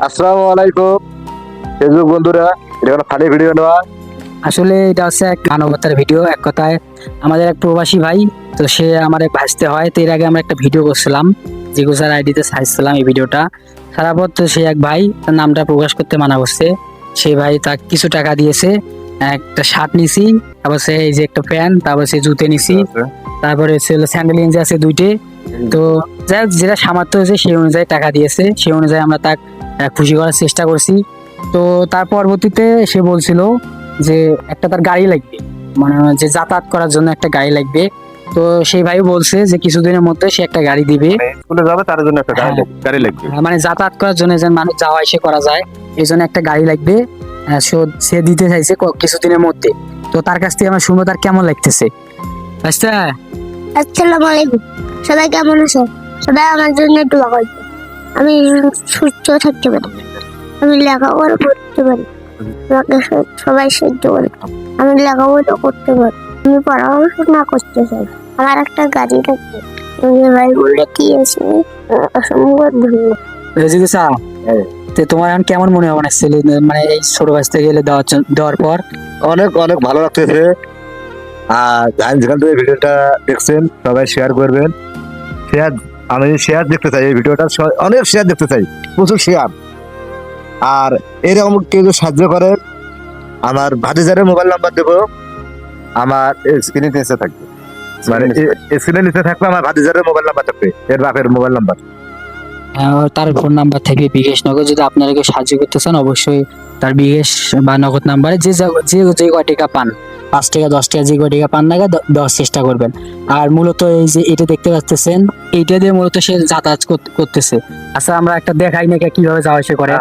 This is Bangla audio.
আসসালামু আলাইকুম ফেসবুক বন্ধুরা, এটা কোনো ফানি ভিডিও নয়। আসলে এটা হচ্ছে এক মানবতার ভিডিও। এক কথায় আমাদের এক প্রবাসী ভাই, তো সে আমার ভাসতে হয়। তো এর আগে আমরা একটা ভিডিও করছিলাম, জিগুসার আইডিতে ছাড়ছিলাম এই ভিডিওটা। সারা পর তো সে এক ভাই, তার নামটা প্রকাশ করতে মানা করছে। সেই ভাই তাকে কিছু টাকা দিয়েছে, একটা শার্ট নিছি, তারপর সে এই যে একটা প্যান্ট, তারপর সে জুতে নিছি, তারপরে হচ্ছে স্যান্ডেল গেঞ্জি আছে দুইটে। তো যাই হোক, যেটা সামর্থ্য হয়েছে সেই অনুযায়ী টাকা দিয়েছে, সেই অনুযায়ী আমরা তাকে খুশি করার চেষ্টা করছি। তো তার পরবর্তীতে সে বলছিল যে একটা তার গাড়ি লাগবে, মানে যে যাতায়াত করার জন্য একটা গাড়ি লাগবে। তো সেই ভাই বলছে যে কিছুদিনের মধ্যে সে একটা গাড়ি দিবে। স্কুলে যাবে তার জন্য একটা হ্যাঁ। গাড়ি লাগবে। মানে যাতায়াত করার জন্য, যেন মানুষ যাওয়া এসে করা যায়, এই জন্য একটা গাড়ি লাগবে। সে দিতে চাইছে কিছুদিনের মধ্যে। তো তার কাছ থেকে আমরা শুনবো তার কেমন লাগতেছে। আচ্ছা, আসসালামু আলাইকুম। সবাই কেমন আছো? সবাই আমার জন্য একটু দোয়া করবে। আমি সুস্থ থাকতে পারি, আমি লেখাপড়া করতে পারি, আমাকে সবাই সহ্য করে, আমি লেখাপড়া করতে পারি, আমি পড়াশোনা করতে চাই, আমার একটা গাড়ি থাকবে। আমি ভাই বলে দিয়েছি, অসম্ভব ধন্যবাদ। জিজ্ঞাসা, তো তোমার এখন কেমন মনে হয় অনেক ছেলে, মানে এই ছোট বাচ্চা গেলে দেওয়ার পর? অনেক অনেক ভালো লাগতেছে। আর যেখান থেকে ভিডিওটা দেখছেন সবাই শেয়ার করবেন। শেয়ার, আমি শেয়ার দেখতে চাই এই ভিডিওটা, অনেক শেয়ার দেখতে চাই, প্রচুর শেয়ার। আর এরকম কেউ যদি সাহায্য করে, আমার ভাতিজারের মোবাইল নাম্বার দেবো, আমার স্ক্রিনে নিচে থাকবে, মানে স্ক্রিনে নিচে থাকবে আমার ভাতিজারের মোবাইল নাম্বার থাকবে, এর বাপের মোবাইল নাম্বার। তার ফোন নাম্বার থেকে বিকাশ নগদ, যদি আপনারা কেউ সাহায্য করতে চান অবশ্যই তার বিকাশ বা নগদ নাম্বারে যে যে কয় টাকা পান, 5 টাকা 10 টাকা যে কয় টাকা পান না দেওয়ার চেষ্টা করবেন। আর মূলত এই যে এটা দেখতে পাচ্ছেন, এইটা দিয়ে মূলত সে যাতায়াত করতেছে। আচ্ছা, আমরা একটা দেখাই না কিভাবে যাওয়া আসা করে।